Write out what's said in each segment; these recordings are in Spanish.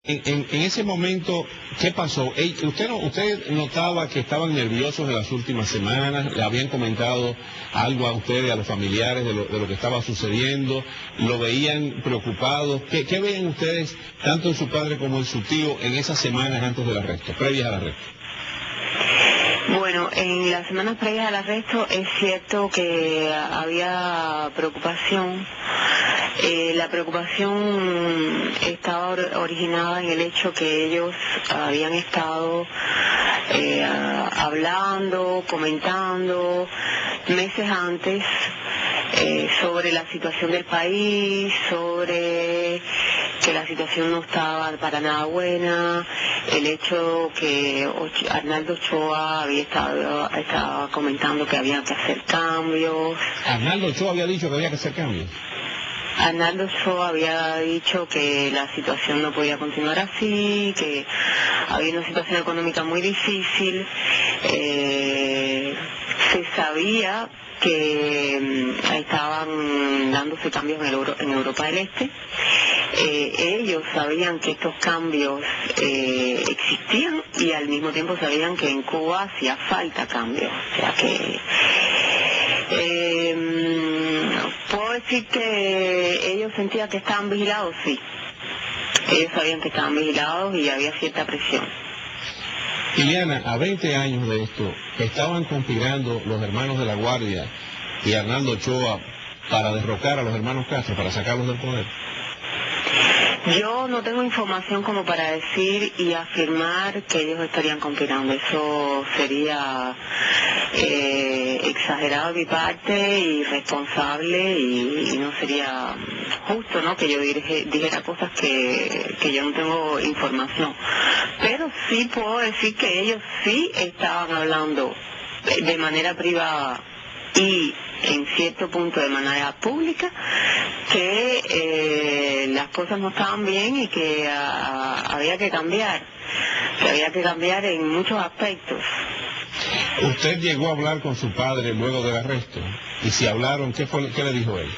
En ese momento, ¿qué pasó? ¿Usted notaba que estaban nerviosos en las últimas semanas? ¿Le habían comentado algo a ustedes, a los familiares, de lo que estaba sucediendo? ¿Lo veían preocupados? ¿Qué veían ustedes, tanto en su padre como en su tío, en esas semanas antes del arresto, previas al arresto? Bueno, en las semanas previas al arresto es cierto que había preocupación. La preocupación estaba originada en el hecho que ellos habían estado hablando, comentando meses antes sobre la situación del país, sobre que la situación no estaba para nada buena, el hecho que Arnaldo Ochoa estaba comentando que había que hacer cambios. ¿Arnaldo Ochoa había dicho que había que hacer cambios? Arnaldo Ochoa había dicho que la situación no podía continuar así, que había una situación económica muy difícil. Se sabía que estaban dándose cambios en Europa del Este. Ellos sabían que estos cambios existían y al mismo tiempo sabían que en Cuba hacía falta cambios. O sea que puedo decir que ellos sentían que estaban vigilados, sí. Ellos sabían que estaban vigilados y había cierta presión. Iliana, a 20 años de esto, ¿estaban conspirando los hermanos de La Guardia y Arnaldo Ochoa para derrocar a los hermanos Castro, para sacarlos del poder? Yo no tengo información como para decir y afirmar que ellos estarían conspirando. Eso sería exagerado de mi parte, irresponsable y no sería justo, ¿no? Que yo dijera cosas que yo no tengo información. Pero sí puedo decir que ellos sí estaban hablando de manera privada y en cierto punto de manera pública que las cosas no estaban bien y que había que cambiar en muchos aspectos. ¿Usted llegó a hablar con su padre luego del arresto? Y si hablaron, ¿qué le dijo él?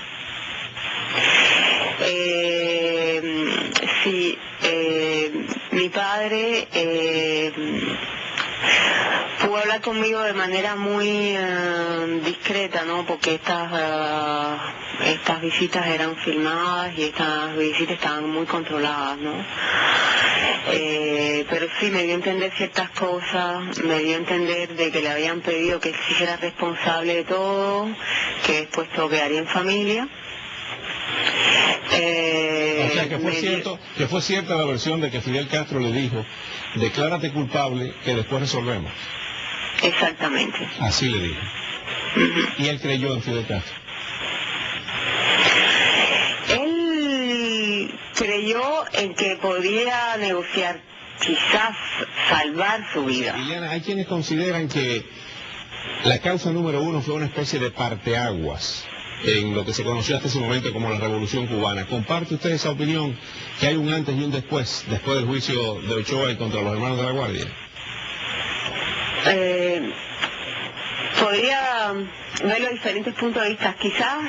Sí, mi padre pudo hablar conmigo de manera muy discreta, ¿no? Porque estas visitas eran filmadas y estas visitas estaban muy controladas, ¿no? Pero sí me dio a entender ciertas cosas, me dio a entender de que le habían pedido que él sí era responsable de todo, que después todo quedaría en familia. O sea, que fue cierta la versión de que Fidel Castro le dijo, declárate culpable, que después resolvemos. Exactamente. Así le dijo. ¿Y él creyó en Fidel Castro? Él creyó en que podía negociar, quizás salvar su vida. Liliana, hay quienes consideran que la causa número 1 fue una especie de parteaguas en lo que se conoció hasta ese momento como la Revolución Cubana. ¿Comparte usted esa opinión, que hay un antes y un después del juicio de Ochoa y contra los hermanos de La Guardia? Podría verlo de diferentes puntos de vista. Quizás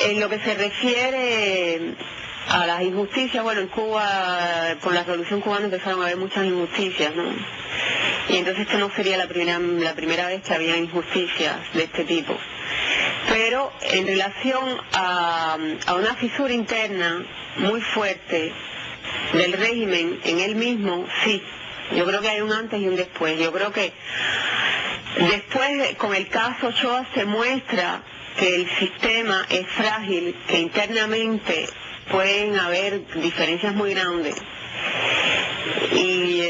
en lo que se refiere a las injusticias, bueno, en Cuba, con la Revolución Cubana empezaron a haber muchas injusticias, ¿no? Y entonces esto no sería la primera vez que había injusticias de este tipo. Pero en relación a una fisura interna muy fuerte del régimen en él mismo, sí. Yo creo que hay un antes y un después. Yo creo que después, con el caso Ochoa, se muestra que el sistema es frágil, que internamente pueden haber diferencias muy grandes. Y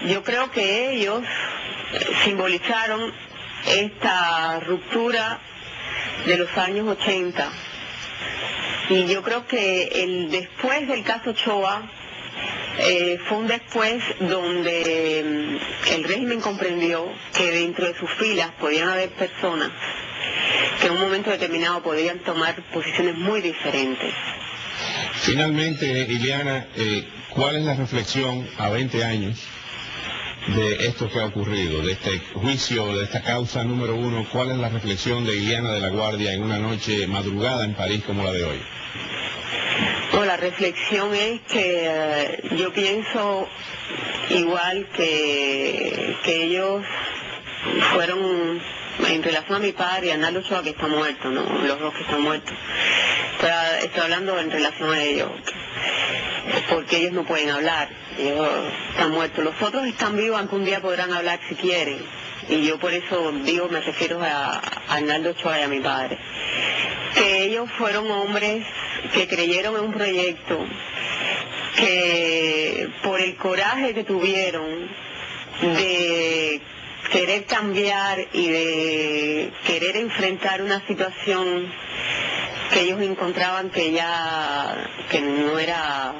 yo creo que ellos simbolizaron esta ruptura de los años 80. Y yo creo que el después del caso Ochoa fue un después donde el régimen comprendió que dentro de sus filas podían haber personas que en un momento determinado podrían tomar posiciones muy diferentes. Finalmente, Iliana, ¿cuál es la reflexión a 20 años de esto que ha ocurrido, de este juicio, de esta causa número 1? ¿Cuál es la reflexión de Iliana de La Guardia en una noche madrugada en París como la de hoy? Bueno, la la reflexión es que yo pienso igual que ellos fueron, en relación a mi padre y a Arnaldo Ochoa, que está muerto, ¿no? Los dos que están muertos. Estoy hablando en relación a ellos, porque ellos no pueden hablar, ellos están muertos. Los otros están vivos, aunque un día podrán hablar si quieren. Y yo por eso digo, me refiero a Arnaldo Ochoa y a mi padre. Que ellos fueron hombres que creyeron en un proyecto, que por el coraje que tuvieron de querer cambiar y de querer enfrentar una situación que ellos encontraban que no era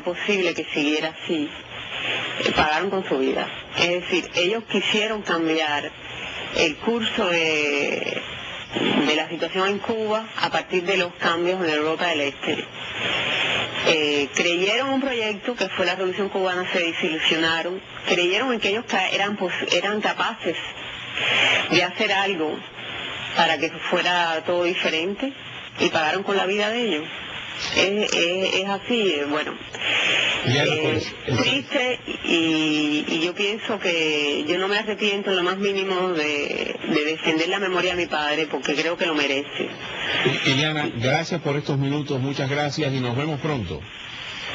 posible que siguiera así, pagaron con su vida. Es decir, ellos quisieron cambiar el curso de la situación en Cuba a partir de los cambios en Europa del Este. Creyeron un proyecto que fue la Revolución Cubana, se desilusionaron, creyeron en que ellos eran capaces de hacer algo para que fuera todo diferente y pagaron con la vida de ellos. Es así, bueno, triste, y yo pienso que yo no me arrepiento en lo más mínimo de defender la memoria de mi padre, porque creo que lo merece. Iliana, gracias por estos minutos, muchas gracias y nos vemos pronto.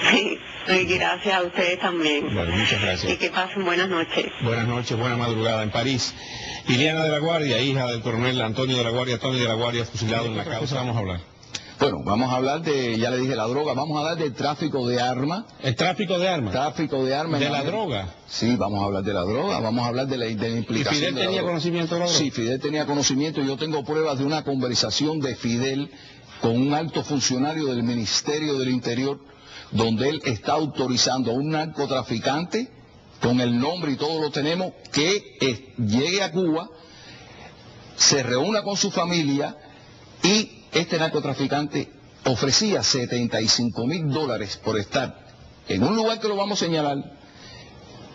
Sí, gracias a ustedes también. Bueno, muchas gracias. Y que pasen buenas noches. Buenas noches, buena madrugada en París. Iliana de la Guardia, hija del coronel Antonio de la Guardia, Tony de la Guardia, fusilado en la causa. Vamos a hablar. Bueno, vamos a hablar de, ya le dije, la droga, vamos a hablar del tráfico de armas. ¿El tráfico de armas? Tráfico de armas. ¿De la droga? Sí, vamos a hablar de la droga, vamos a hablar de la implicación. ¿Y Fidel tenía conocimiento de la droga? Sí, Fidel tenía conocimiento, yo tengo pruebas de una conversación de Fidel con un alto funcionario del Ministerio del Interior, donde él está autorizando a un narcotraficante, con el nombre y todo lo tenemos, que llegue a Cuba, se reúna con su familia y este narcotraficante ofrecía $75,000 por estar en un lugar que lo vamos a señalar,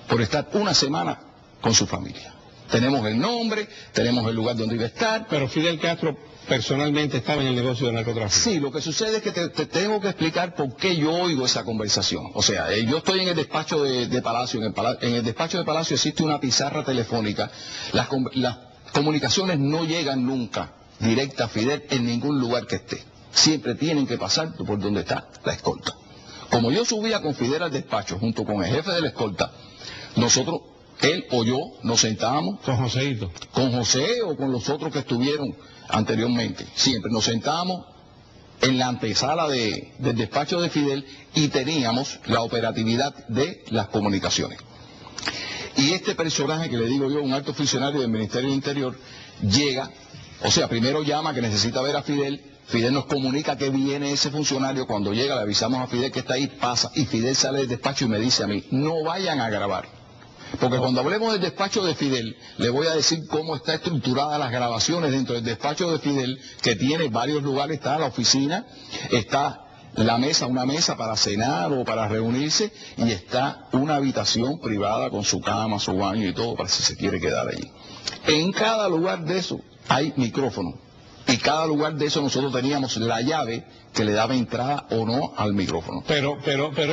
por estar una semana con su familia. Tenemos el nombre, tenemos el lugar donde iba a estar. Pero Fidel Castro personalmente estaba en el negocio del narcotráfico. Sí, lo que sucede es que te tengo que explicar por qué yo oigo esa conversación. O sea, yo estoy en el despacho de Palacio, en el despacho de Palacio existe una pizarra telefónica, las comunicaciones no llegan nunca directa a Fidel en ningún lugar que esté. Siempre tienen que pasar por donde está la escolta. Como yo subía con Fidel al despacho junto con el jefe de la escolta, nosotros, él o yo, nos sentábamos. ¿Con Joséito? Con José o con los otros que estuvieron anteriormente. Siempre nos sentábamos en la antesala del despacho de Fidel y teníamos la operatividad de las comunicaciones. Y este personaje que le digo yo, un alto funcionario del Ministerio del Interior, llega. O sea, primero llama que necesita ver a Fidel, Fidel nos comunica que viene ese funcionario, cuando llega le avisamos a Fidel que está ahí, pasa, y Fidel sale del despacho y me dice a mí, no vayan a grabar. Porque cuando hablemos del despacho de Fidel, le voy a decir cómo está estructurada las grabaciones dentro del despacho de Fidel, que tiene varios lugares, está la oficina, está la mesa, una mesa para cenar o para reunirse, y está una habitación privada con su cama, su baño y todo, para si se quiere quedar allí. En cada lugar de eso hay micrófono, y cada lugar de eso nosotros teníamos la llave que le daba entrada o no al micrófono. Pero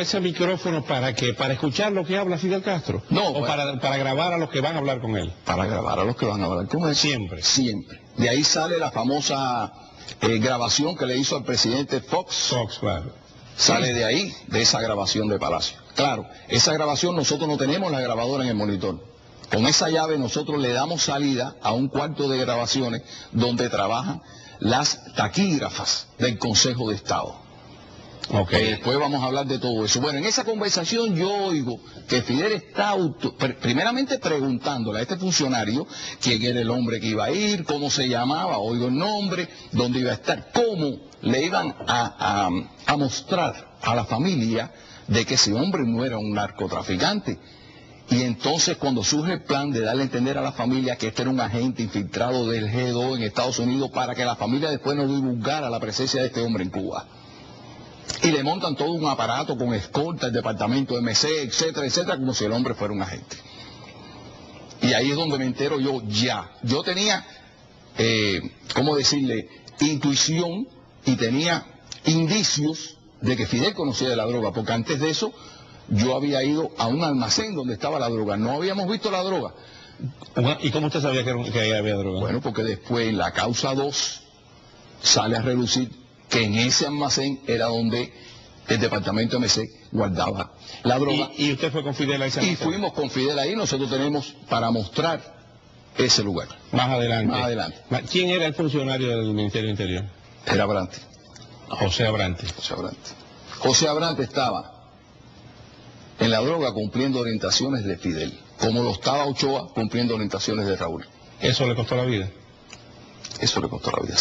ese micrófono, ¿para qué? ¿Para escuchar lo que habla Fidel Castro? No. ¿O para grabar a los que van a hablar con él? Para grabar a los que van a hablar con él. Siempre. Siempre. De ahí sale la famosa grabación que le hizo al presidente Fox. Fox, claro. Sale de ahí, de esa grabación de Palacio. Claro, esa grabación nosotros no tenemos la grabadora en el monitor. Con esa llave nosotros le damos salida a un cuarto de grabaciones donde trabajan las taquígrafas del Consejo de Estado. Okay. Después vamos a hablar de todo eso. Bueno, en esa conversación yo oigo que Fidel está primeramente preguntándole a este funcionario quién era el hombre que iba a ir, cómo se llamaba, oigo el nombre, dónde iba a estar, cómo le iban a mostrar a la familia de que ese hombre no era un narcotraficante. Y entonces cuando surge el plan de darle a entender a la familia que este era un agente infiltrado del G2 en Estados Unidos para que la familia después no divulgara la presencia de este hombre en Cuba. Y le montan todo un aparato con escolta, el departamento de MC, etcétera, etcétera, como si el hombre fuera un agente. Y ahí es donde me entero yo ya. Yo tenía, ¿cómo decirle?, intuición y tenía indicios de que Fidel conocía de la droga, porque antes de eso yo había ido a un almacén donde estaba la droga, no habíamos visto la droga. ¿Y cómo usted sabía que ahí había droga? Bueno, porque después en la causa 2 sale a relucir que en ese almacén era donde el departamento MC guardaba la droga. ¿Y usted fue con Fidel a ese Y almacén? fuimos con Fidel ahí, nosotros tenemos para mostrar ese lugar. Más adelante. Más adelante. ¿Quién era el funcionario del Ministerio del Interior? Era Abrantes. José Abrantes. José Abrantes. José Abrantes estaba en la droga cumpliendo orientaciones de Fidel, como lo estaba Ochoa cumpliendo orientaciones de Raúl. ¿Eso le costó la vida? Eso le costó la vida.